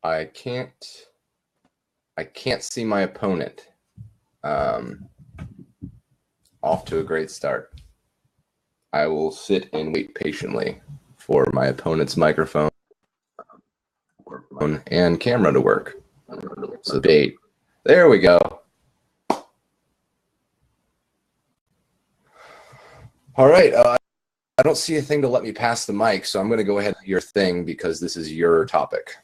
I can't see my opponent. Off to a great start. I will sit and wait patiently for my opponent's microphone and camera to work. So debate. There we go. All right. I don't see a thing to let me pass the mic, so I'm going to go ahead with your thing because this is your topic.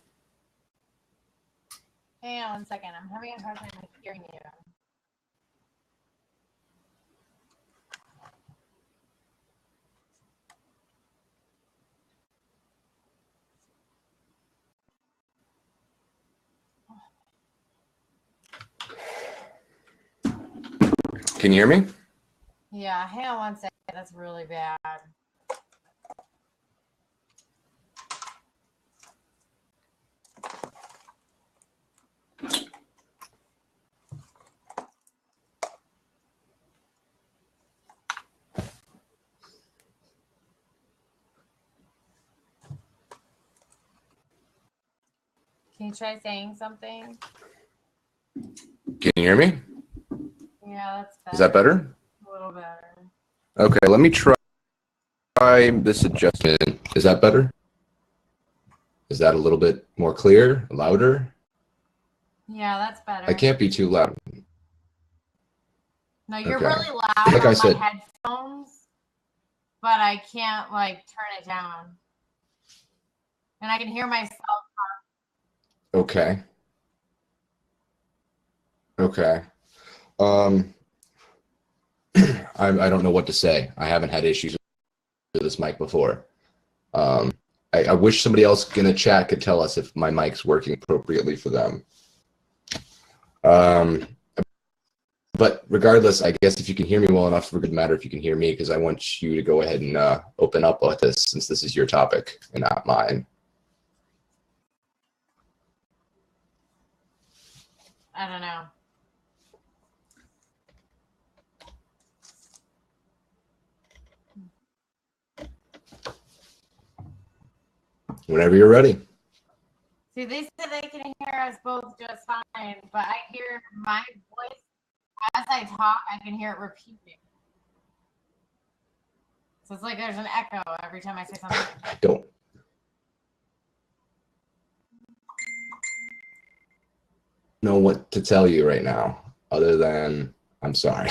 Hang on 1 second. I'm having a hard time hearing you. Can you hear me? Yeah, hang on 1 second. That's really bad. Can you try saying something? Can you hear me? Yeah, that's better. Is that better? A little better. Okay, let me try this adjustment. Is that better? Is that a little bit more clear, louder? Yeah, that's better. I can't be too loud. No, you're Okay. really loud Like on I said, my headphones, but I can't like turn it down. And I can hear myself. okay. Okay. I don't know what to say. I haven't had issues with this mic before. I wish somebody else in the chat could tell us if my mic's working appropriately for them. But regardless, I guess if you can hear me well enough, it would matter if you can hear me, because I want you to go ahead and open up with this, since this is your topic and not mine. I don't know. Whenever you're ready. See, they said they can hear us both just fine, but I hear my voice as I talk. I can hear it repeating. So it's like there's an echo every time I say something. I don't know what to tell you right now, other than I'm sorry.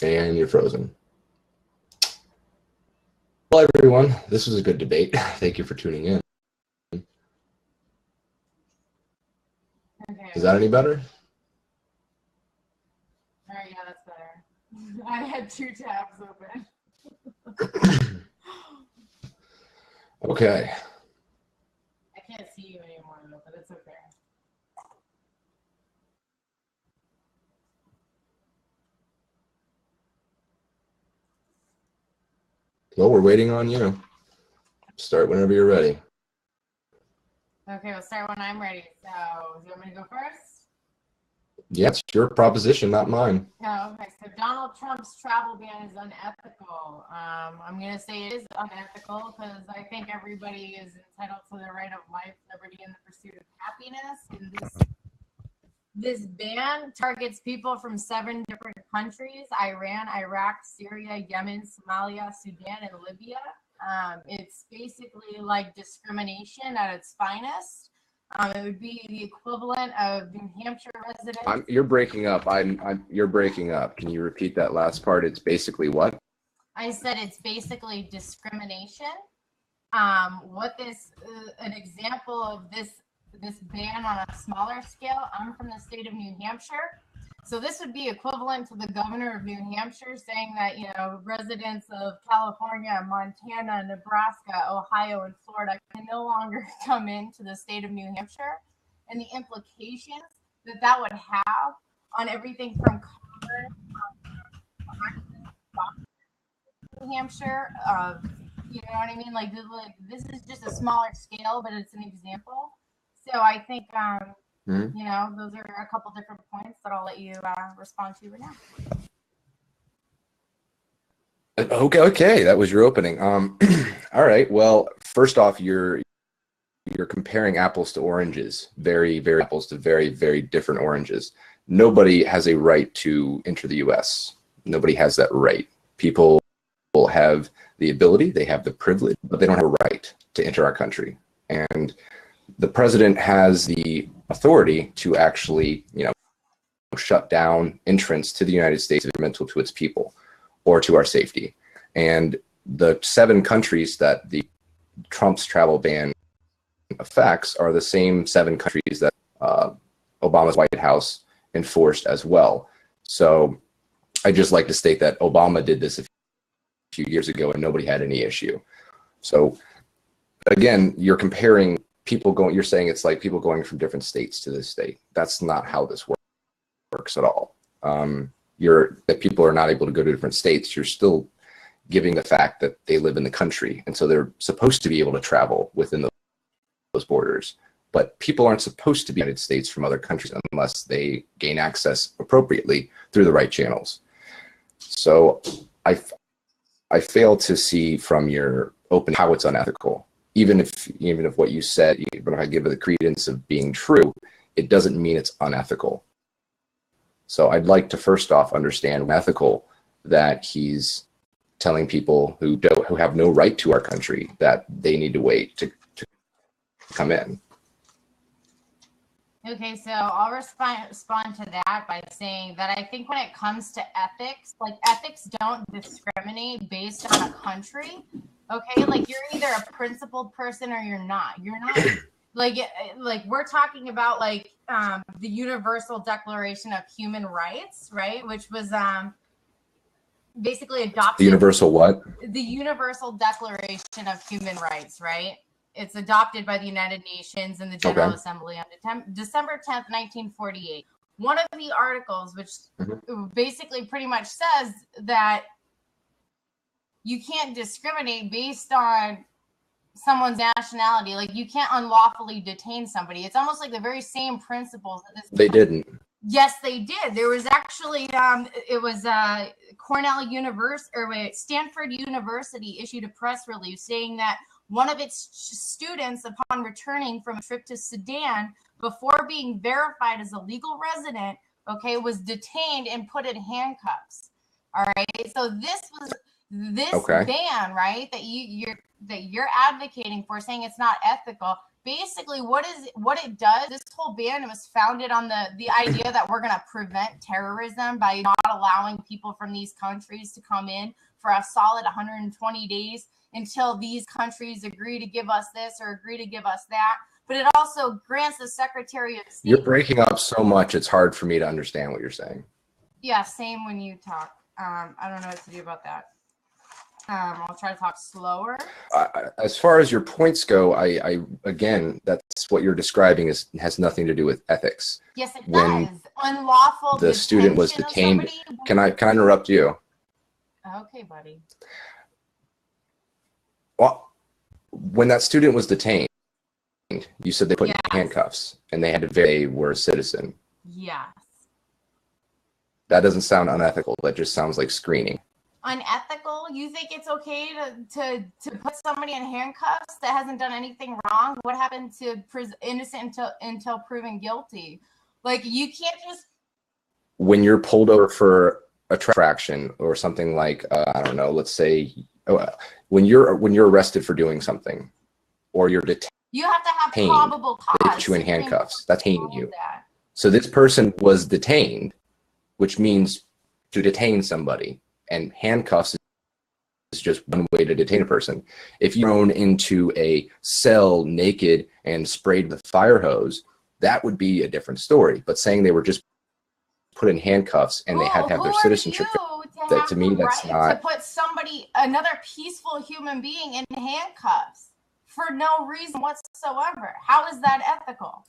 And you're frozen. Well, everyone, this was a good debate. Thank you for tuning in. Okay. Is that any better? All right, yeah, that's better. I had 2 tabs open. Okay. I can't see you anymore, though, but it's okay. Well, we're waiting on you. Start whenever you're ready. Okay, we'll start when I'm ready. So, do you want me to go first? Yeah, it's your proposition, not mine. Oh, okay. So Donald Trump's travel ban is unethical. I'm going to say it is unethical because I think everybody is entitled to the right of life, liberty, and the pursuit of happiness. And this ban targets people from 7 different countries: Iran, Iraq, Syria, Yemen, Somalia, Sudan, and Libya. It's basically like discrimination at its finest. It would be the equivalent of New Hampshire residents. You're breaking up. You're breaking up. Can you repeat that last part? It's basically what? I said it's basically discrimination. An example of this ban on a smaller scale. I'm from the state of New Hampshire. So this would be equivalent to the governor of New Hampshire saying that, residents of California, Montana, Nebraska, Ohio, and Florida can no longer come into the state of New Hampshire, and the implications that would have on everything from New Hampshire. You know what I mean? Like this is just a smaller scale, but it's an example. So I think those are a couple different points that I'll let you respond to right now. Okay, that was your opening. All right. Well, first off, you're comparing apples to oranges, very apples to very different oranges. Nobody has a right to enter the U.S. Nobody has that right. People have the ability, they have the privilege, but they don't have a right to enter our country. And the president has the authority to actually, shut down entrance to the United States detrimental to its people or to our safety. And the 7 countries that the Trump's travel ban affects are the same 7 countries that Obama's White House enforced as well. So I just like to state that Obama did this a few years ago and nobody had any issue. So again, you're comparing people going, you're saying it's like people going from different states to this state. That's not how this works at all. That people are not able to go to different states, you're still giving the fact that they live in the country. And so they're supposed to be able to travel within those borders. But people aren't supposed to be in the United States from other countries unless they gain access appropriately through the right channels. So I fail to see from your open how it's unethical. Even if what you said, even if I give it the credence of being true, it doesn't mean it's unethical. So I'd like to first off understand ethical that he's telling people who have no right to our country that they need to wait to come in. Okay, so I'll respond to that by saying that I think when it comes to ethics, like ethics don't discriminate based on a country. Okay, like you're either a principled person or you're not. You're not like we're talking about like the Universal Declaration of Human Rights, right? Which was basically adopted. The universal what? The Universal Declaration of Human Rights, right? It's adopted by the United Nations and the General Assembly on December 10th, 1948. One of the articles, which basically pretty much says that you can't discriminate based on someone's nationality. Like you can't unlawfully detain somebody. It's almost like the very same principles. They didn't. Yes, they did. There was actually, it was Stanford University issued a press release saying that one of its students, upon returning from a trip to Sudan, before being verified as a legal resident, okay, was detained and put in handcuffs. All right. So this ban, right, that you're advocating for, saying it's not ethical. Basically, what it does, this whole ban was founded on the idea that we're going to prevent terrorism by not allowing people from these countries to come in for a solid 120 days until these countries agree to give us this or agree to give us that. But it also grants the Secretary of State. You're breaking up so much, it's hard for me to understand what you're saying. Yeah, same when you talk. I don't know what to do about that. I'll try to talk slower. As far as your points go, I again, that's what you're describing has nothing to do with ethics. Yes, it does. Unlawful. The student was detained. Can I interrupt you? Okay, buddy. Well, when that student was detained, you said they put in handcuffs and they had to verify they were a citizen. Yes. That doesn't sound unethical. That just sounds like screening. Unethical? You think it's okay to put somebody in handcuffs that hasn't done anything wrong? What happened to innocent until proven guilty? Like you can't just. When you're pulled over for a infraction or something like I don't know, let's say when you're arrested for doing something, or you're detained, you have to have probable cause. They put you in handcuffs. That's detaining you. So this person was detained, which means to detain somebody, and handcuffs is just one way to detain a person. If you're thrown into a cell naked and sprayed with a fire hose, that would be a different story. But saying they were just put in handcuffs and they had to have their citizenship, that to me that's not. To put another peaceful human being in handcuffs for no reason whatsoever. How is that ethical?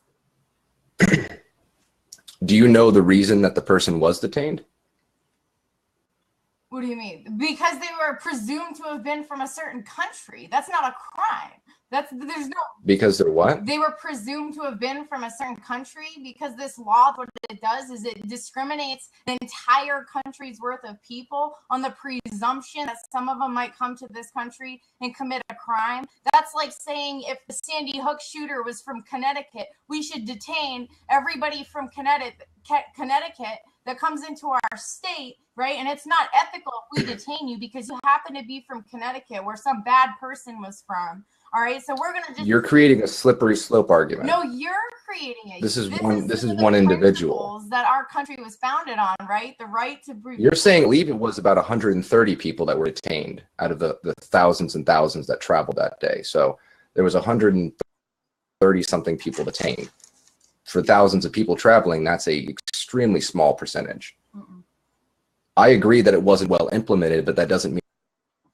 Do you know the reason that the person was detained? What do you mean? Because they were presumed to have been from a certain country. That's not a crime. There's no, Because they're what? they were presumed to have been from a certain country, because this law, what it does is it discriminates an entire country's worth of people on the presumption that some of them might come to this country and commit a crime. That's like saying if the Sandy Hook shooter was from Connecticut, we should detain everybody from Connecticut that comes into our state, right? And it's not ethical if we detain you because you happen to be from Connecticut, where some bad person was from. All right, so we're gonna just. You're creating a slippery slope argument. No, you're creating it. This is one individual that our country was founded on, right? The right to. You're saying, I believe it was about 130 people that were detained out of the thousands and thousands that traveled that day. So there was 130 something people detained. For thousands of people traveling, that's a extremely small percentage. I agree that it wasn't well implemented, but that doesn't mean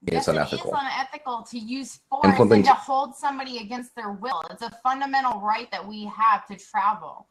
it's unethical. It's unethical to use force and to hold somebody against their will. It's a fundamental right that we have to travel.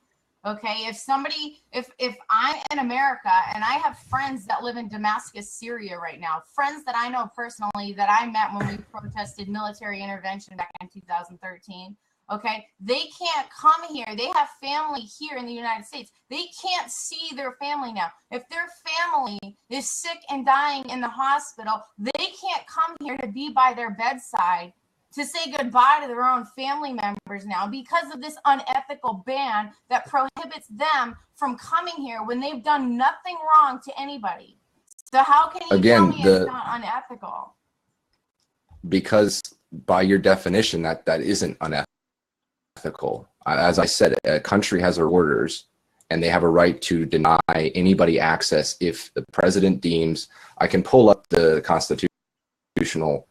Okay, if I'm in America and I have friends that live in Damascus, Syria right now, friends that I know personally that I met when we protested military intervention back in 2013. Okay, they can't come here. They have family here in the United States. They can't see their family now. If their family is sick and dying in the hospital, they can't come here to be by their bedside to say goodbye to their own family members now because of this unethical ban that prohibits them from coming here when they've done nothing wrong to anybody. So how can you tell me it's not unethical? Because by your definition, that isn't unethical. As I said, a country has their orders and they have a right to deny anybody access if the president deems. I can pull up the constitutional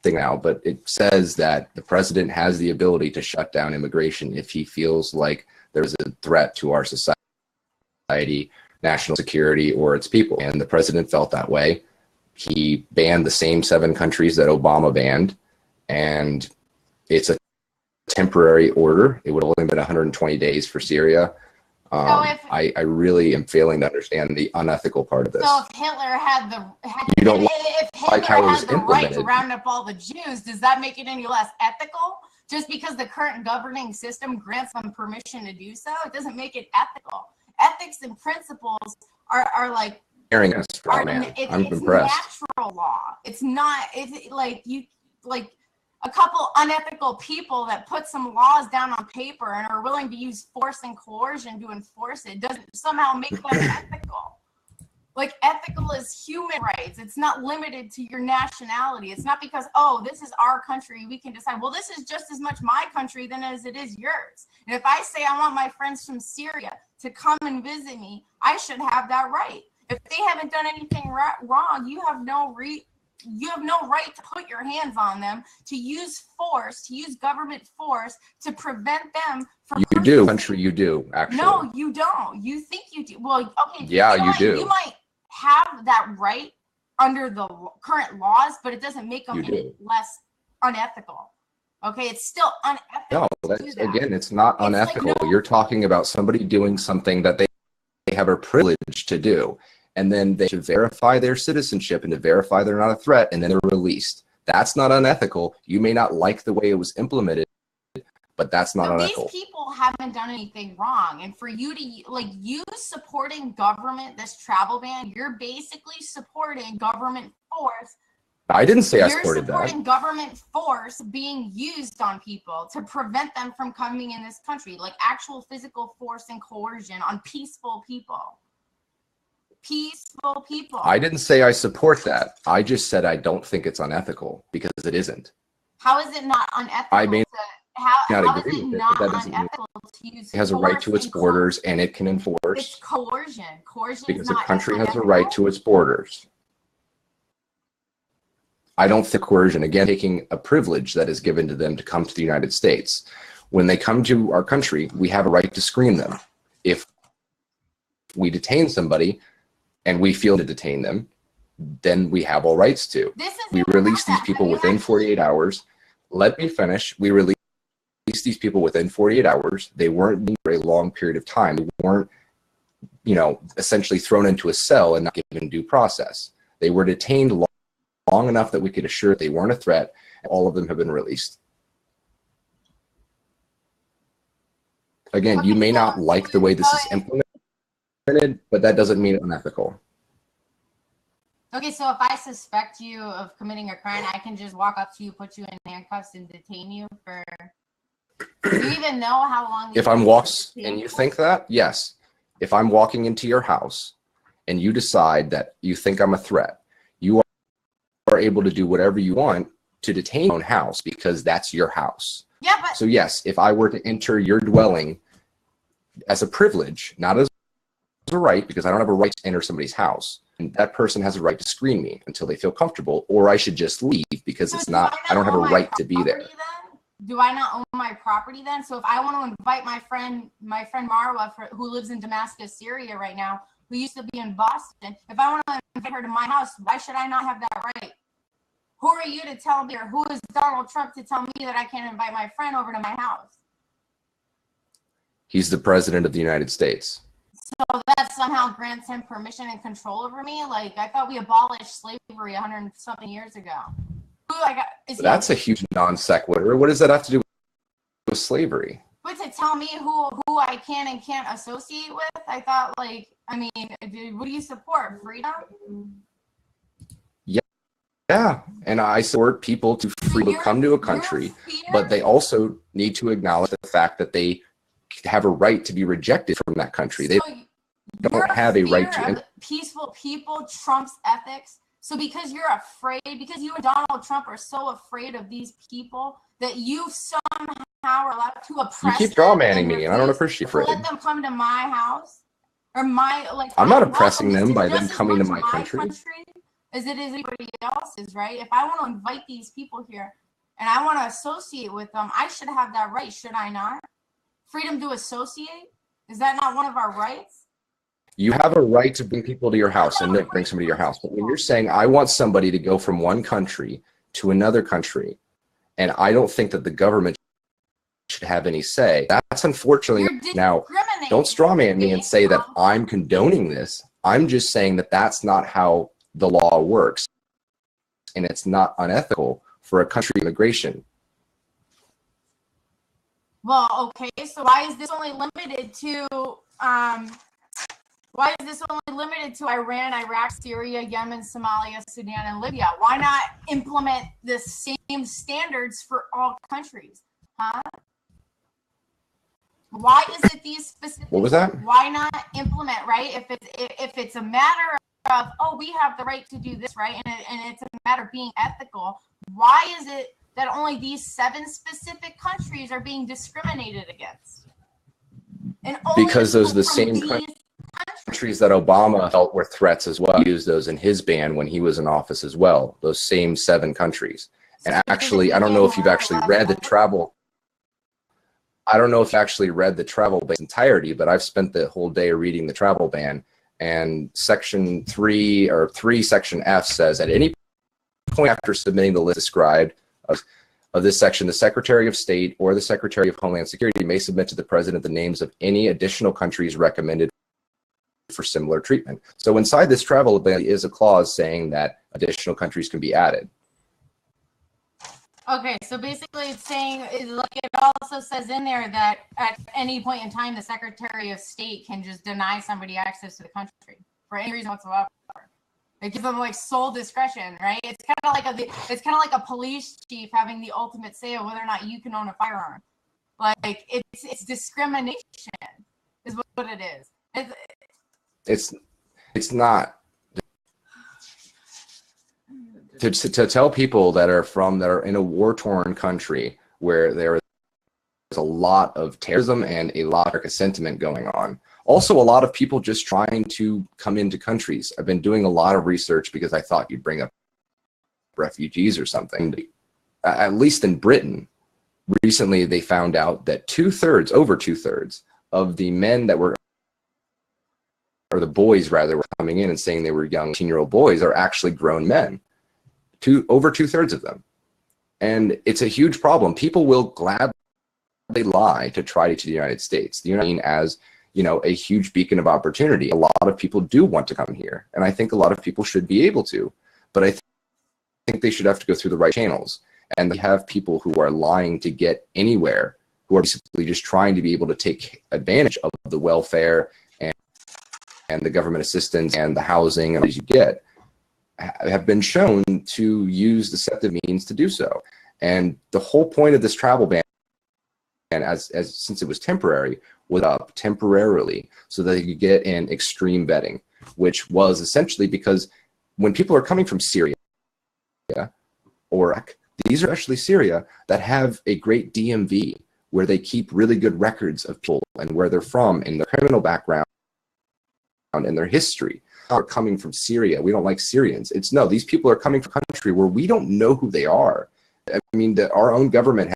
thing now, but it says that the president has the ability to shut down immigration if he feels like there's a threat to our society, national security, or its people. And the president felt that way. He banned the same 7 countries that Obama banned, and it's a temporary order. It would have only been 120 days for Syria. I really am failing to understand the unethical part of this. So if Hitler had the right to round up all the Jews, does that make it any less ethical? Just because the current governing system grants them permission to do so, it doesn't make it ethical. Ethics and principles are like. I'm impressed. It's natural law. It's not. It's like a couple unethical people that put some laws down on paper and are willing to use force and coercion to enforce it doesn't somehow make them ethical. Like, ethical is human rights. It's not limited to your nationality. It's not because, oh, this is our country, we can decide, well, this is just as much my country than as it is yours. And if I say I want my friends from Syria to come and visit me, I should have that right. If they haven't done anything wrong, you have no right to put your hands on them, to use force, to use government force to prevent them from. You do, country. You do actually. No, you don't. You think you do. Well, okay. Yeah, you do. You might have that right under the current laws, but it doesn't make them any less unethical. Okay, it's still unethical. No, again, it's not unethical. Like, no. You're talking about somebody doing something that they have a privilege to do. And then they should verify their citizenship and to verify they're not a threat, and then they're released. That's not unethical. You may not like the way it was implemented, but that's not unethical. These people haven't done anything wrong. And for you to, like, you supporting government, this travel ban, you're basically supporting government force. I didn't say I supported that. You're supporting government force being used on people to prevent them from coming in this country, like actual physical force and coercion on peaceful people. Peaceful people. I didn't say I support that. I just said I don't think it's unethical because it isn't. How is it not unethical? I mean, how is it not unethical to use? It has a right to its borders and it can enforce. It's coercion. Coercion because is not a country has a right to its borders. I don't think coercion, again, taking a privilege that is given to them to come to the United States. When they come to our country, we have a right to screen them. If we detain somebody and we feel to detain them, then we have all rights to. We release these people within 48 hours. Let me finish. We release these people within 48 hours. They weren't for a long period of time. They weren't, essentially thrown into a cell and not given due process. They were detained long enough that we could assure they weren't a threat, All of them have been released. Again, Okay, you may so not like the way this is implemented, but that doesn't mean it's unethical. okay, so if I suspect you of committing a crime, I can just walk up to you, put you in handcuffs, and detain you for. Do you even know how long? If I'm walking and you think that, yes. If I'm walking into your house and you decide that you think I'm a threat, you are able to do whatever you want to detain your own house because that's your house. Yeah, but so yes, if I were to enter your dwelling as a privilege, not as a right, because I don't have a right to enter somebody's house, and that person has a right to screen me until they feel comfortable, or I should just leave because so it's not, I don't have a right to be there. Then? Do I not own my property then? So if I want to invite my friend Marwa, who lives in Damascus, Syria right now, who used to be in Boston, if I want to invite her to my house, why should I not have that right? Who are you to tell me, or who is Donald Trump to tell me that I can't invite my friend over to my house? He's the president of the United States. So that somehow grants him permission and control over me? Like, I thought we abolished slavery 100-something years ago. That's a huge non sequitur. What does that have to do with slavery? But to tell me who I can and can't associate with, I thought, like, I mean, what do you support? Freedom? Yeah, and I support people to freely come to a country, but they also need to acknowledge the fact that they have a right to be rejected from that country. They don't have a right to. Peaceful people trumps ethics. So because you're afraid, because you and Donald Trump are so afraid of these people that you somehow are allowed to oppress. You keep strawmanning me, and I don't appreciate it. Let them come to my house, or my like. I'm not oppressing them by them coming to my country. As it is anybody else's, right? If I want to invite these people here, and I want to associate with them, I should have that right, should I not? Freedom to associate? Is that not one of our rights? You have a right to bring people to your house and not bring somebody to your house. But when you're saying, I want somebody to go from one country to another country, and I don't think that the government should have any say, that's unfortunately. Now, don't strawman me and say that I'm condoning this. I'm just saying that that's not how the law works. And it's not unethical for a country immigration. Well, okay, so why is this only limited to Iran, Iraq, Syria, Yemen, Somalia, Sudan, and Libya? Why not implement the same standards for all countries? Huh? Why is it these specific? What was that? Why not implement, right? If it's a matter of, oh, we have the right to do this, right? And it's a matter of being ethical. Why is it that only these 7 specific countries are being discriminated against? And because those are the same countries that Obama felt were threats as well. He used those in his ban when he was in office as well. Those same 7 countries. And actually, I don't know if you've actually read the travel. I don't know if you actually read the travel ban entirety, but I've spent the whole day reading the travel ban. And section 3 or 3 section F says at any point after submitting the list described of this section, the Secretary of State or the Secretary of Homeland Security may submit to the President the names of any additional countries recommended for similar treatment. So inside this travel ban is a clause saying that additional countries can be added. Okay, so basically it's saying, like, it also says in there that at any point in time, the Secretary of State can just deny somebody access to the country for any reason whatsoever. It gives them like sole discretion, right? It's kind of like a police chief having the ultimate say of whether or not you can own a firearm. Like it's discrimination, is what it is. It's not. To tell people that are in a war-torn country where there is a lot of terrorism and a lot of sentiment going on. Also, a lot of people just trying to come into countries. I've been doing a lot of research because I thought you'd bring up refugees or something. At least in Britain, recently they found out that over two-thirds of the men that were, or the boys rather, were coming in and saying they were young 18-year-old boys are actually grown men. Over two-thirds of them. And it's a huge problem. People will gladly lie to try to get to the United States. The United States as, a huge beacon of opportunity. A lot of people do want to come here. And I think a lot of people should be able to. But I think they should have to go through the right channels. And they have people who are lying to get anywhere, who are basically just trying to be able to take advantage of the welfare and the government assistance and the housing and what you get, have been shown to use deceptive means to do so. And the whole point of this travel ban, and since it was temporary, was up temporarily so that they could get in extreme vetting, which was essentially because when people are coming from Syria or Iraq, these are actually Syria that have a great DMV where they keep really good records of people and where they're from and their criminal background and their history. Are coming from Syria. We don't like Syrians. It's no, these people are coming from a country where we don't know who they are. I mean, our own government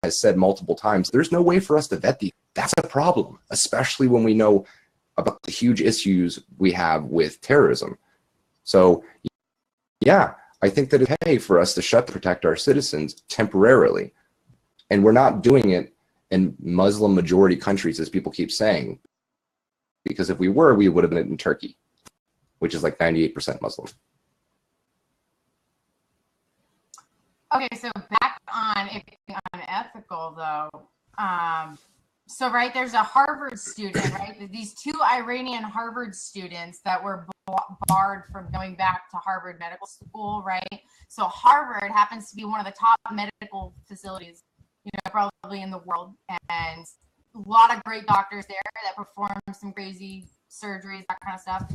has said multiple times, there's no way for us to vet these. That's a problem, especially when we know about the huge issues we have with terrorism. So, yeah, I think that it's okay for us to protect our citizens temporarily. And we're not doing it in Muslim majority countries, as people keep saying. Because if we were, we would have been in Turkey, which is like 98% Muslim. Okay, so back on unethical though. So right, there's a Harvard student, right? These two Iranian Harvard students that were barred from going back to Harvard Medical School, right? So Harvard happens to be one of the top medical facilities, you know, probably in the world, and a lot of great doctors there that perform some crazy surgeries, that kind of stuff.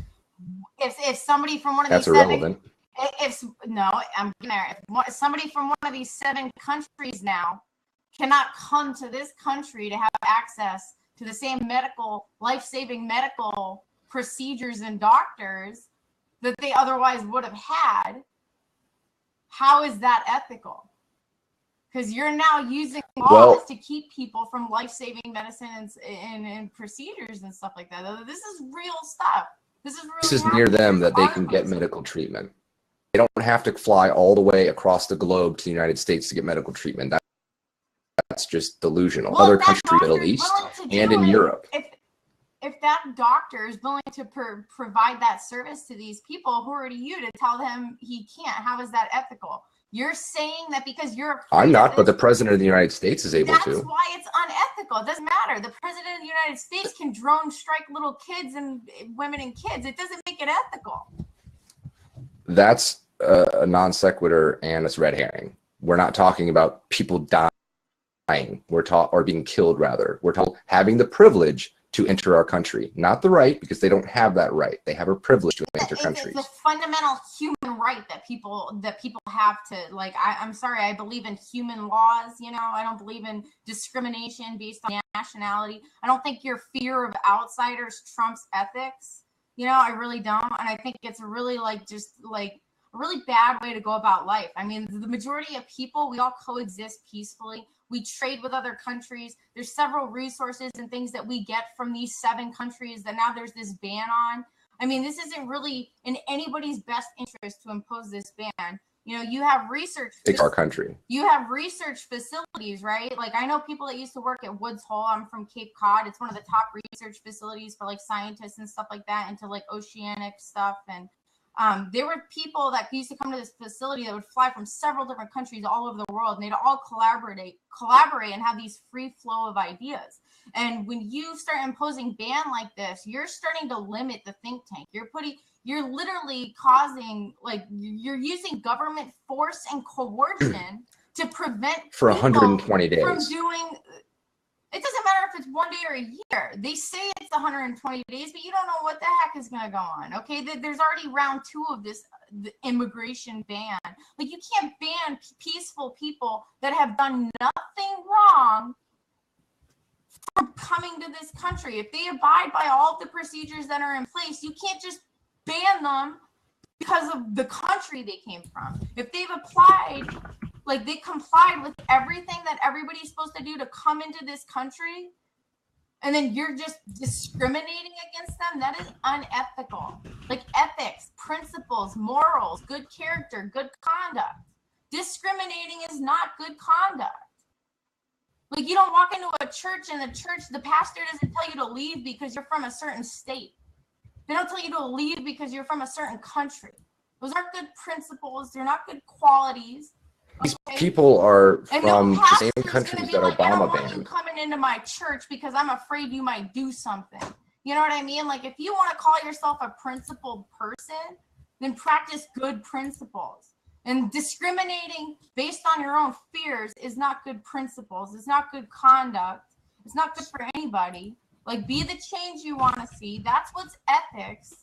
If somebody from one of That's these irrelevant. If somebody from one of these 7 countries now cannot come to this country to have access to the same life-saving medical procedures and doctors that they otherwise would have had, how is that ethical? Because you're now using laws to keep people from life-saving medicine and procedures and stuff like that. This is real stuff. This is near them that they can get medical treatment. They don't have to fly all the way across the globe to the United States to get medical treatment. That's just delusional. Other countries, Middle East and in Europe. If that doctor is willing to provide that service to these people, who are you to tell them he can't? How is that ethical? You're saying that because you're I'm not, but the president of the United States is able to. That's why it's unethical. It doesn't matter. The president of the United States can drone strike little kids and women and kids. It doesn't make it ethical. That's a non sequitur and it's red herring. We're not talking about people dying. Or being killed, rather. We're talking having the privilege to enter our country, not the right, because they don't have that right. They have a privilege to enter countries. It's a fundamental human right that people have to, like, I'm sorry, I believe in human laws, you know, I don't believe in discrimination based on nationality. I don't think your fear of outsiders trumps ethics, you know, I really don't. And I think it's really a really bad way to go about life. I mean, the majority of people, we all coexist peacefully. We trade with other countries. There's several resources and things that we get from these 7 countries that now there's this ban on. I mean, this isn't really in anybody's best interest to impose this ban. You know, you have research. It's our country. You have research facilities, right? Like, I know people that used to work at Woods Hole. I'm from Cape Cod. It's one of the top research facilities for like scientists and stuff like that, into like oceanic stuff. And there were people that used to come to this facility that would fly from several different countries all over the world, and they'd all collaborate and have these free flow of ideas. And when you start imposing ban like this, you're starting to limit the think tank. You're literally causing, like, you're using government force and coercion to prevent for 120 days from doing. It doesn't matter if it's 1 day or a year. They say it's 120 days, but you don't know what the heck is going to go on. Okay, there's already round 2 of this the immigration ban. Like, you can't ban peaceful people that have done nothing wrong from coming to this country. If they abide by all of the procedures that are in place, you can't just ban them because of the country they came from. If they've applied, like, they complied with everything that everybody's supposed to do to come into this country, and then you're just discriminating against them, that is unethical. Like, ethics, principles, morals, good character, good conduct. Discriminating is not good conduct. Like, you don't walk into a church and the pastor doesn't tell you to leave because you're from a certain state. They don't tell you to leave because you're from a certain country. Those aren't good principles. They're not good qualities. These Okay? people are And no from the pastor same is countries going to be that like, I don't Obama want you banned. coming into my church because I'm afraid you might do something. You know what I mean? Like, if you want to call yourself a principled person, then practice good principles. And discriminating based on your own fears is not good principles. It's not good conduct. It's not good for anybody. Like, be the change you want to see. That's what's ethics.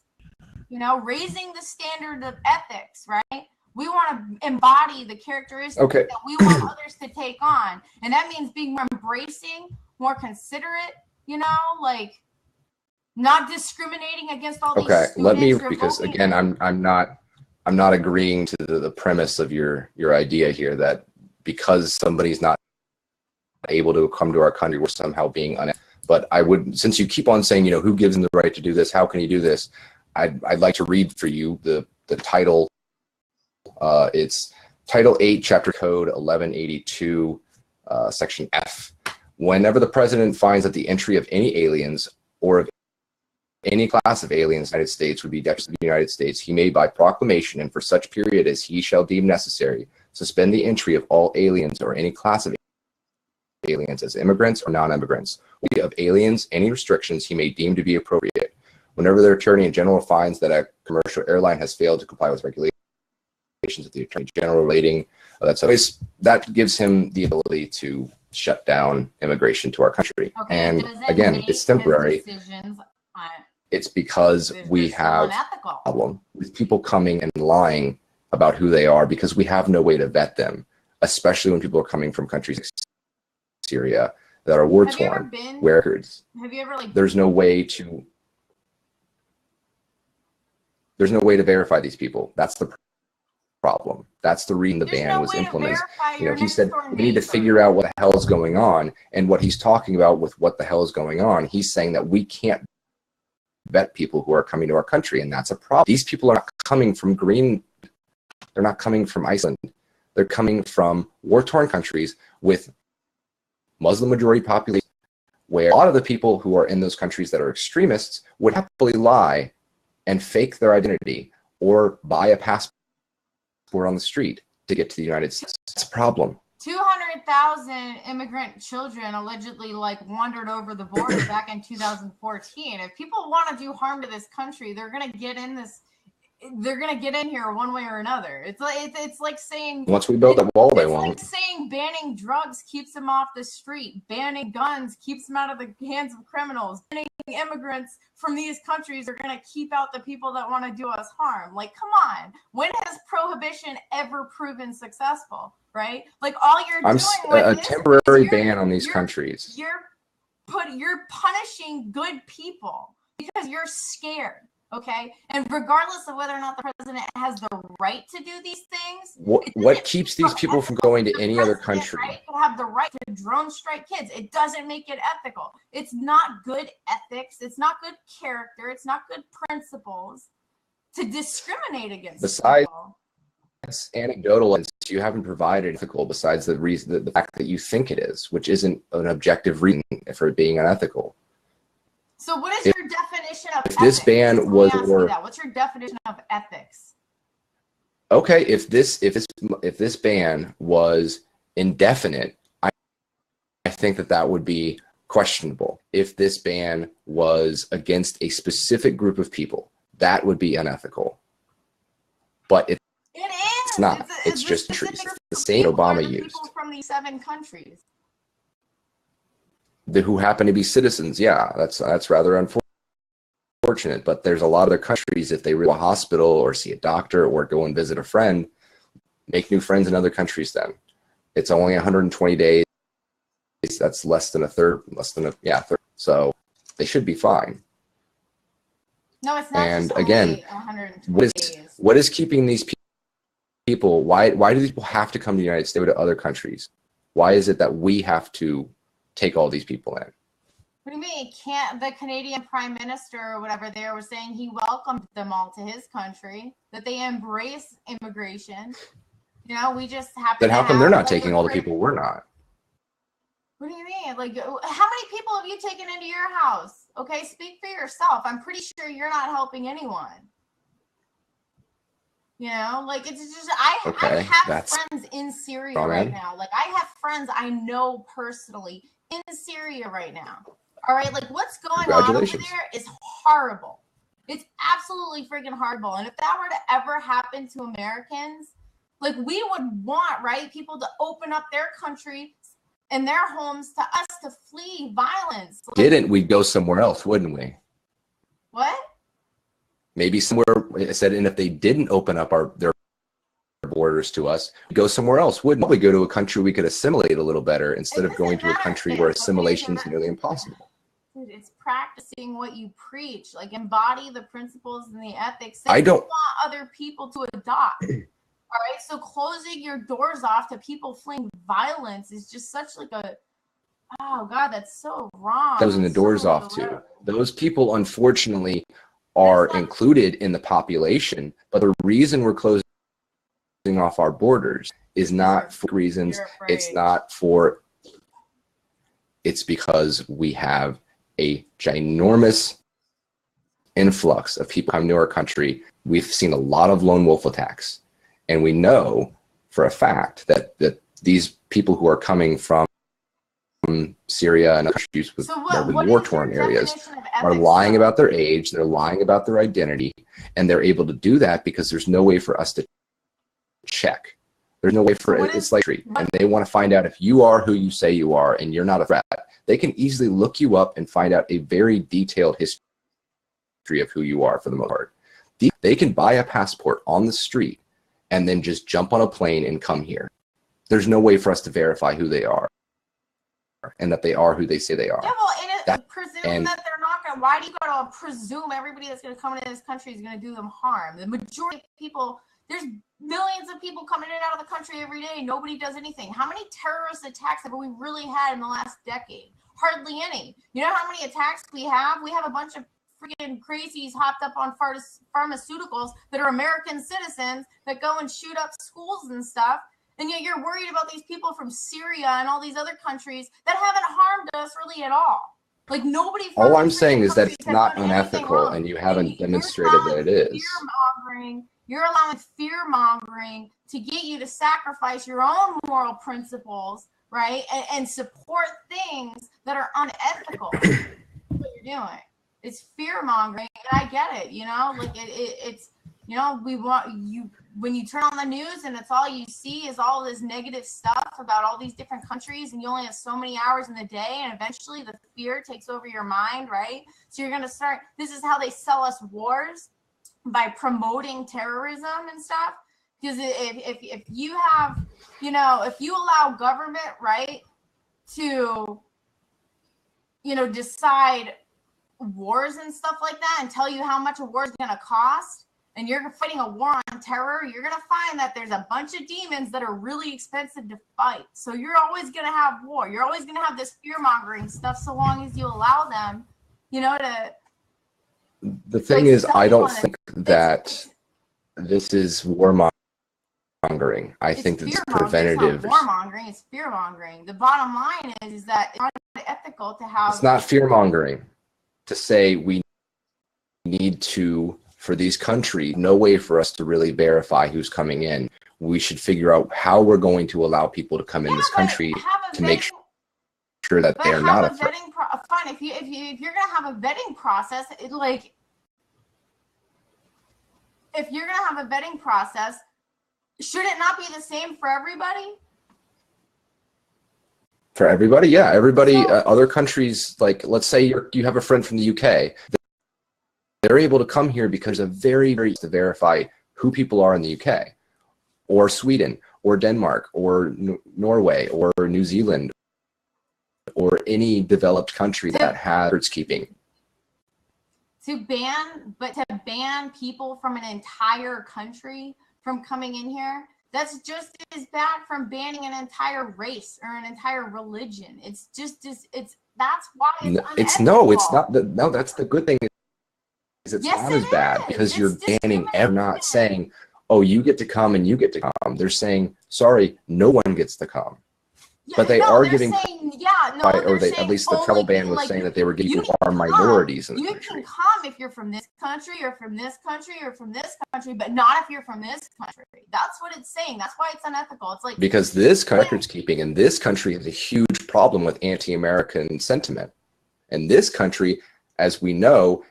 You know, raising the standard of ethics, right? We want to embody the characteristics that we want others to take on. And that means being more embracing, more considerate, you know, like not discriminating against all these students. Let me, because again, I'm not agreeing to the premise of your idea here that because somebody's not able to come to our country, we're somehow being unethical. But I would, since you keep on saying, you know, who gives them the right to do this? How can you do this? I'd like to read for you the title. It's Title 8, Chapter Code 1182, Section F. Whenever the president finds that the entry of any aliens or of any class of aliens in the United States would be detrimental to the United States, he may, by proclamation and for such period as he shall deem necessary, suspend the entry of all aliens or any class of aliens as immigrants or non-immigrants. Of aliens, any restrictions he may deem to be appropriate. Whenever the Attorney General finds that a commercial airline has failed to comply with regulations of the Attorney General relating, that gives him the ability to shut down immigration to our country. Okay, and again, it's temporary. It's because we have a problem with people coming and lying about who they are because we have no way to vet them, especially when people are coming from countries like Syria that are war torn. Have you ever there's no way to verify these people. That's the problem. That's the reason the ban was implemented. You know, he said we need to figure out what the hell is going on, and what he's talking about with what the hell is going on, he's saying that we can't vet people who are coming to our country, and that's a problem. These people are not coming from they're not coming from Iceland. They're coming from war-torn countries with Muslim majority population, where a lot of the people who are in those countries that are extremists would happily lie and fake their identity or buy a passport on the street to get to the United States. It's a problem. 200,000 immigrant children allegedly wandered over the border back in 2014. If people want to do harm to this country, they're going to get in here one way or another. It's like saying once we build that wall, they won't. It's like saying banning drugs keeps them off the street, banning guns keeps them out of the hands of criminals, banning immigrants from these countries are going to keep out the people that want to do us harm. Like, come on, when has prohibition ever proven successful? Right? Like, all you're doing with a temporary ban on these countries. You're punishing good people because you're scared. Okay, and regardless of whether or not the president has the right to do these things, what keeps these people from going to any other country? Right, have the right to drone strike kids. It doesn't make it ethical. It's not good ethics. It's not good character. It's not good principles to discriminate against people. It's anecdotal, and you haven't provided ethical besides the reason, the fact that you think it is, which isn't an objective reason for it being unethical. So what is your definition of ethics? This ban was, what's your definition of ethics? Okay, if this ban was indefinite, I think that would be questionable. If this ban was against a specific group of people, that would be unethical. But it's not. It's just the same Obama used. People from these 7 countries. Who happen to be citizens, yeah, that's rather unfortunate. But there's a lot of other countries, if they go to a hospital or see a doctor or go and visit a friend, make new friends in other countries. Then it's only 120 days. That's less than a third. Third. So they should be fine. No, it's not. And again, what is keeping these people? Why do these people have to come to the United States or to other countries? Why is it that we have to take all these people in? What do you mean? Can't the Canadian Prime Minister or whatever there was saying he welcomed them all to his country, that they embrace immigration? You know, we just happen. Then how come they're not taking all the people we're not? What do you mean? Like, how many people have you taken into your house? Okay, speak for yourself. I'm pretty sure you're not helping anyone. You know, like it's just I Okay, have that's friends in Syria wrong, right man. now. Like I have friends I know personally in Syria right now. All right, like what's going on over Congratulations. there is horrible. It's absolutely freaking horrible. And if that were to ever happen to Americans, like we would want, right, people to open up their country and their homes to us to flee violence. Like, Didn't we go somewhere else, wouldn't we? what? Maybe somewhere, I said, and if they didn't open up their borders to us, we'd go somewhere else. Wouldn't we go to a country we could assimilate a little better instead of going to a country where assimilation is nearly impossible? Dude, it's practicing what you preach. Like embody the principles and the ethics that I you don't want other people to adopt. All right, so closing your doors off to people fleeing violence is just such like a, oh God, that's so wrong. closing the doors off to. Those people, unfortunately, are included in the population, but the reason we're closing off our borders is not for reasons. It's not for, it's because we have a ginormous influx of people coming to our country. We've seen a lot of lone wolf attacks, and we know for a fact that these people who are coming from Syria and other countries with war-torn areas are lying about their age, they're lying about their identity, and they're able to do that because there's no way for us to check. There's no way for it's like, and they want to find out if you are who you say you are and you're not a threat. They can easily look you up and find out a very detailed history of who you are for the most part. They can buy a passport on the street and then just jump on a plane and come here. There's no way for us to verify who they are and that they are who they say they are. Yeah, well, and presume that they're not going to, why do you go to presume everybody that's going to come into this country is going to do them harm? The majority of people, there's millions of people coming in and out of the country every day. Nobody does anything. How many terrorist attacks have we really had in the last decade? Hardly any. You know how many attacks we have? We have a bunch of freaking crazies hopped up on pharmaceuticals that are American citizens that go and shoot up schools and stuff. And yet you're worried about these people from Syria and all these other countries that haven't harmed us really at all. Like nobody. All I'm saying is that it's not unethical, and you haven't demonstrated that it is. You're allowing fear mongering to get you to sacrifice your own moral principles, right? And support things that are unethical. What you're doing. It's fear mongering, and I get it. You know, like it's. You know, we want you when you turn on the news and it's all you see is all this negative stuff about all these different countries, and you only have so many hours in the day, and eventually the fear takes over your mind, right? So you're going to start, this is how they sell us wars, by promoting terrorism and stuff. Because if you have, you know, if you allow government, right, to, you know, decide wars and stuff like that and tell you how much a war is going to cost, and you're fighting a war on terror, you're going to find that there's a bunch of demons that are really expensive to fight. So you're always going to have war. You're always going to have this fear-mongering stuff so long as you allow them, you know, to... The thing is, I don't think that this is warmongering. I think it's preventative. It's not warmongering, it's fear-mongering. The bottom line is that it's not ethical to have... It's not fear-mongering to say we need to... For these countries, no way for us to really verify who's coming in. We should figure out how we're going to allow people to come in this country to make sure that they're not a threat. Fine, if you're gonna have a vetting process, if you're gonna have a vetting process, should it not be the same for everybody? For everybody, yeah, everybody. Other countries, like let's say you have a friend from the UK. They're able to come here because of very to verify who people are in the UK, or Sweden, or Denmark, or Norway, or New Zealand, or any developed country that has records keeping. To ban people from an entire country from coming in here, that's just as bad from banning an entire race or an entire religion. It's just that's why it's unethical. It's not. No, that's the good thing. It's not as bad because you're banning. They're not saying, "Oh, you get to come and you get to come." They're saying, "Sorry, no one gets to come." Yeah, but they are giving. Saying Yeah, no, or they're they, at saying least the travel only ban was like saying that they were you getting can our come, minorities in the you country. can come if you're from this country or from this country or from this country, but not if you're from this country. That's what it's saying. That's why it's unethical. It's like, Because this records keeping in this country has a huge problem with anti-American sentiment. And this country, as we know,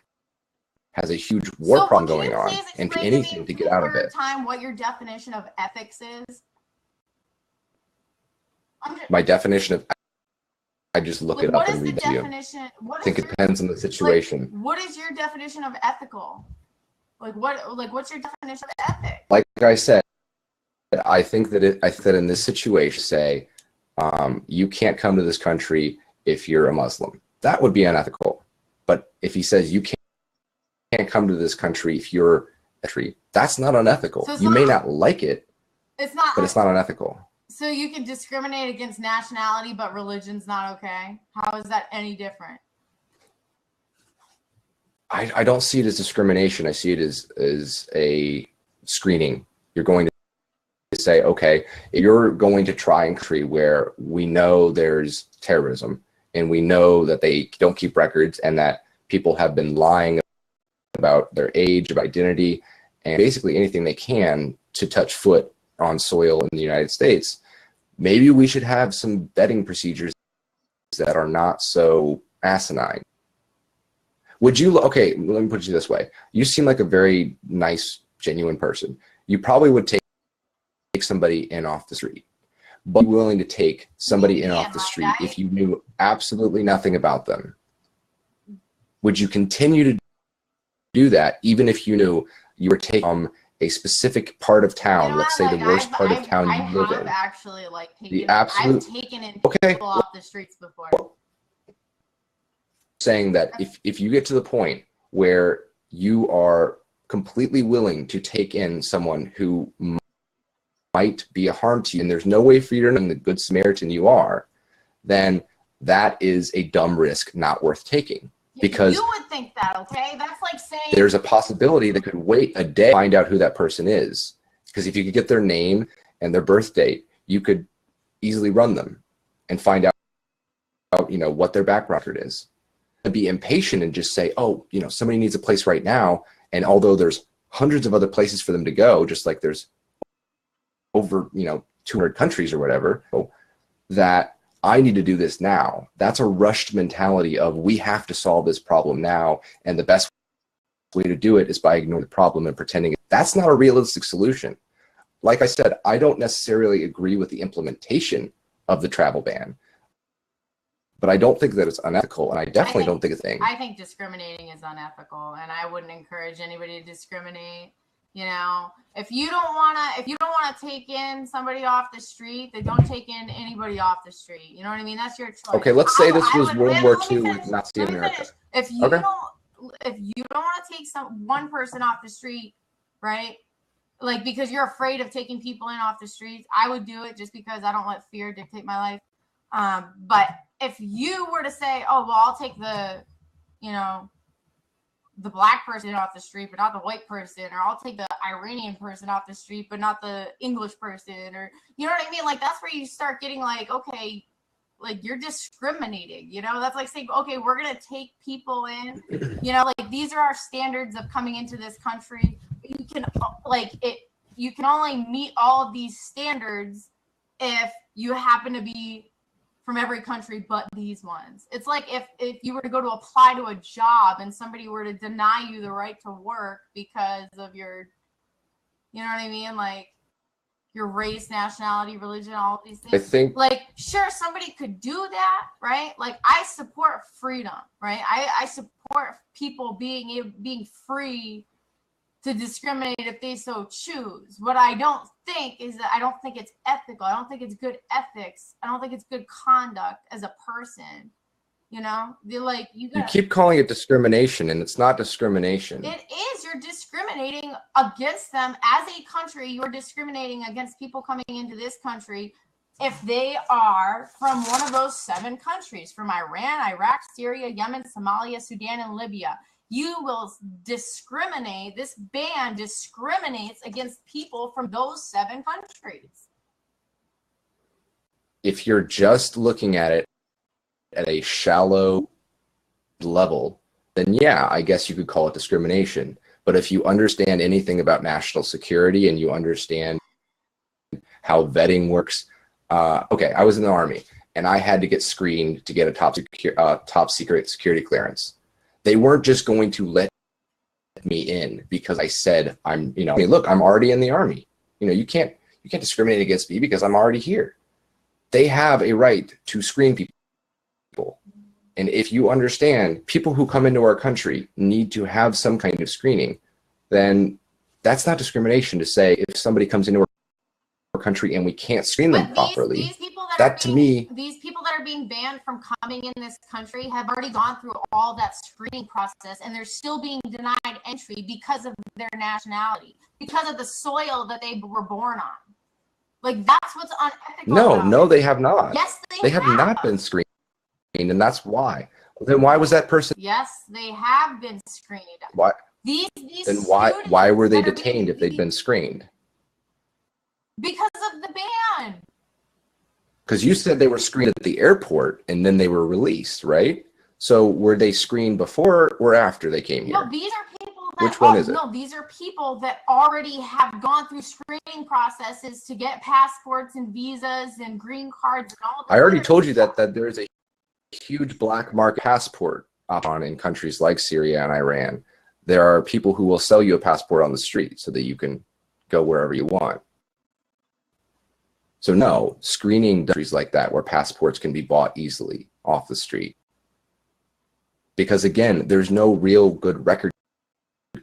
has a huge war problem going on, and anything to get out of it. Time what your definition of ethics is? My definition of, I just look it up and read to you. I think it depends on the situation. Like, what is your definition of ethical? Like what's your definition of ethics? Like I said, I think that in this situation, say, you can't come to this country if you're a Muslim. That would be unethical. But if he says you can't come to this country if you're a tree, that's not unethical. So you may not like it, but it's not unethical. So you can discriminate against nationality, but religion's not okay? How is that any different? I don't see it as discrimination. I see it as a screening. You're going to say, okay, you're going to try and country where we know there's terrorism and we know that they don't keep records and that people have been lying about their age, of identity, and basically anything they can to touch foot on soil in the United States. Maybe we should have some vetting procedures that are not so asinine. Would you, okay, let me put it this way. You seem like a very nice, genuine person. You probably would take somebody in off the street, but be willing to take somebody in off the street if you knew absolutely nothing about them. Would you continue to do that even if you knew you were taking a specific part of town, let's say the worst part of town you live in? Actually, like, I've taken in people off the streets before. Saying that if you get to the point where you are completely willing to take in someone who might be a harm to you, and there's no way for you to know the good Samaritan you are, then that is a dumb risk not worth taking. Because you would think that, okay? That's like saying there's a possibility that could wait a day to find out who that person is. Because if you could get their name and their birth date, you could easily run them and find out, what their background record is. To be impatient and just say, oh, somebody needs a place right now, and although there's hundreds of other places for them to go, just like there's over 200 countries or whatever, that I need to do this now. That's a rushed mentality of we have to solve this problem now, and the best way to do it is by ignoring the problem and pretending that's not a realistic solution. Like I said, I don't necessarily agree with the implementation of the travel ban, but I don't think that it's unethical, and I definitely don't think it's a thing. I think discriminating is unethical, and I wouldn't encourage anybody to discriminate. If you don't wanna take in somebody off the street, then don't take in anybody off the street. You know what I mean? That's your choice. Okay, let's say this was World War II, Nazi America. If you don't want to take one person off the street, right? Like, because you're afraid of taking people in off the streets, I would do it just because I don't let fear dictate my life. But if you were to say, oh, well, I'll take the black person off the street, but not the white person, or I'll take the Iranian person off the street, but not the English person, or you know what I mean? Like, that's where you start getting like, okay, like you're discriminating, that's like saying, okay, we're going to take people in, like these are our standards of coming into this country. You can only meet all of these standards if you happen to be from every country but these ones. It's like if you were to go to apply to a job and somebody were to deny you the right to work because of your, you know what I mean? Like your race, nationality, religion, all of these things. I think, like, sure, somebody could do that, right? Like, I support freedom, right? I support people being free to discriminate if they so choose. What I don't think is that I don't think it's ethical. I don't think it's good ethics. I don't think it's good conduct as a person. You keep calling it discrimination, and it's not discrimination. It is. You're discriminating against them as a country. You're discriminating against people coming into this country if they are from one of those 7 countries, from Iran, Iraq, Syria, Yemen, Somalia, Sudan, and Libya. You will discriminate. This ban discriminates against people from those 7 countries. If you're just looking at it at a shallow level, then yeah, I guess you could call it discrimination. But if you understand anything about national security and you understand how vetting works, okay, I was in the Army and I had to get screened to get a top secret security clearance. They weren't just going to let me in because I said I'm, I mean, look, I'm already in the Army. You can't discriminate against me because I'm already here. They have a right to screen people. And if you understand people who come into our country need to have some kind of screening, then that's not discrimination to say if somebody comes into our country and we can't screen them properly. These people these people that are being banned from coming in this country have already gone through all that screening process, and they're still being denied entry because of their nationality, because of the soil that they were born on. Like, that's what's unethical. No, they have not. Yes, they have not been screened, and that's why. Then why was that person? Yes, they have been screened. Why? These then why were they detained if they'd been screened? Because of the ban. Because you said they were screened at the airport and then they were released, right? So were they screened before or after they came here? No, these are people that, which one is it? No, these are people that already have gone through screening processes to get passports and visas and green cards and all that. I already told you that there is a huge black market passport on in countries like Syria and Iran. There are people who will sell you a passport on the street so that you can go wherever you want. So no, screening countries like that where passports can be bought easily off the street. Because again, there's no real good record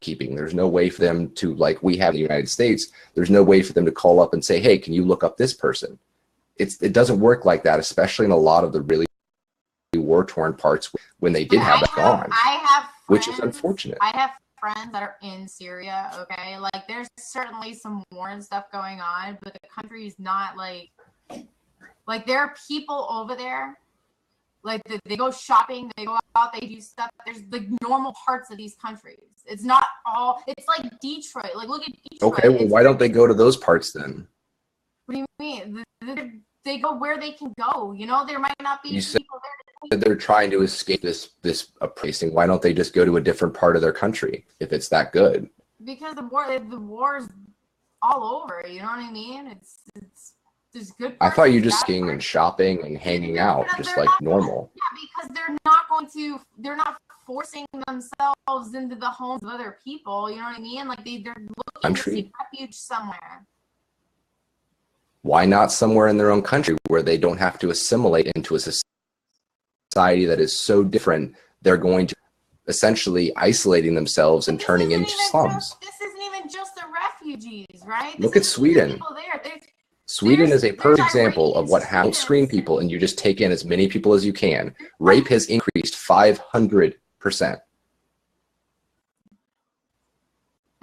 keeping. There's no way for them to, like we have in the United States, there's no way for them to call up and say, hey, can you look up this person? It doesn't work like that, especially in a lot of the really war-torn parts when they did have that gone. I have friends, which is unfortunate. I have friends that are in Syria, okay? Like, there's certainly some war and stuff going on, but the country's not like there are people over there, like they go shopping, they go out, they do stuff. There's like normal parts of these countries. It's not all, it's like Detroit. Like, look at Detroit. Okay, well, why don't they go to those parts then? What do you mean? They go where they can go. There might not be people there. They're trying to escape this oppressing. Why don't they just go to a different part of their country if it's that good? Because the war's all over. You know what I mean? It's there's good. I thought you just skiing and shopping and hanging out just like normal. Yeah, because they're not forcing themselves into the homes of other people. You know what I mean? Like they're looking to seek refuge somewhere. Why not somewhere in their own country where they don't have to assimilate into a society that is so different? They're going to essentially isolating themselves and turning into slums. This isn't even just the refugees, right? Look at Sweden. Sweden is a perfect example of what happens. Screen people and you just take in as many people as you can. Rape has increased 500%.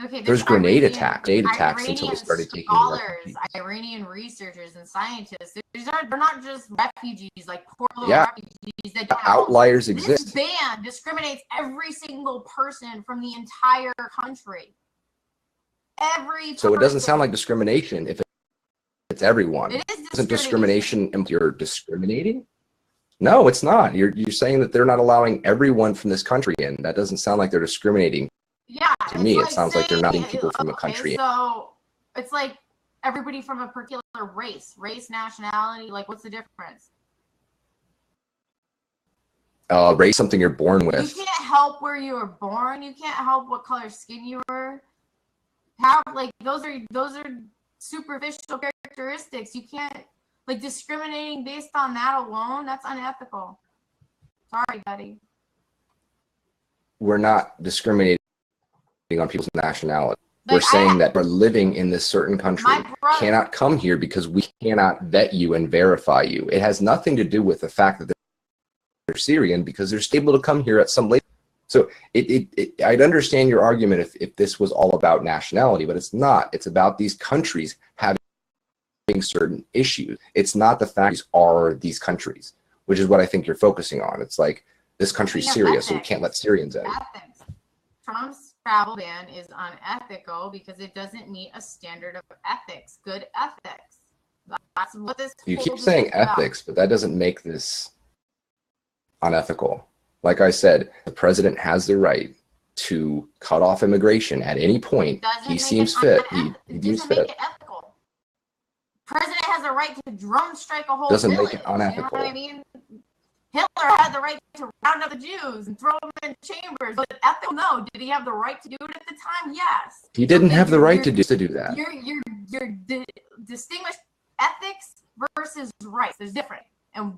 Okay, there's grenade attacks until we started taking scholars, Iranian researchers and scientists. They're not just refugees, like poor little refugees that don't outliers exist. This ban discriminates every single person from the entire country. So it doesn't sound like discrimination if it's everyone. It is Isn't discrimination if you're discriminating? No, it's not. You're saying that they're not allowing everyone from this country in. That doesn't sound like they're discriminating. Yeah, to me, it sounds like they're not letting people from a country. So it's like everybody from a particular race, nationality. Like, what's the difference? Race, something you're born with. You can't help where you were born. You can't help what color skin you were. Those are superficial characteristics. You can't discriminating based on that alone. That's unethical. Sorry, buddy. We're not discriminating on people's nationality. We're saying that we're living in this certain country cannot come here because we cannot vet you and verify you. It has nothing to do with the fact that they're Syrian because they're able to come here at some later. So I'd understand your argument if this was all about nationality, but it's not. It's about these countries having certain issues. It's not the fact these are these countries, which is what I think you're focusing on. It's like this country's Syria, so we can't let Syrians in. Trump's travel ban is unethical because it doesn't meet a standard of ethics, good ethics. That's what this. You keep saying ethics, but that doesn't make this unethical. Like I said, the president has the right to cut off immigration at any point he seems fit. He deems fit. Make it ethical. President has a right to drone strike a whole Doesn't village. make it unethical. You know what I mean? Hitler had the right to round up the Jews and throw them in chambers. But ethical, no. Did he have the right to do it at the time? Yes. He didn't have the right to do that. You're distinguish ethics versus rights. There's different. And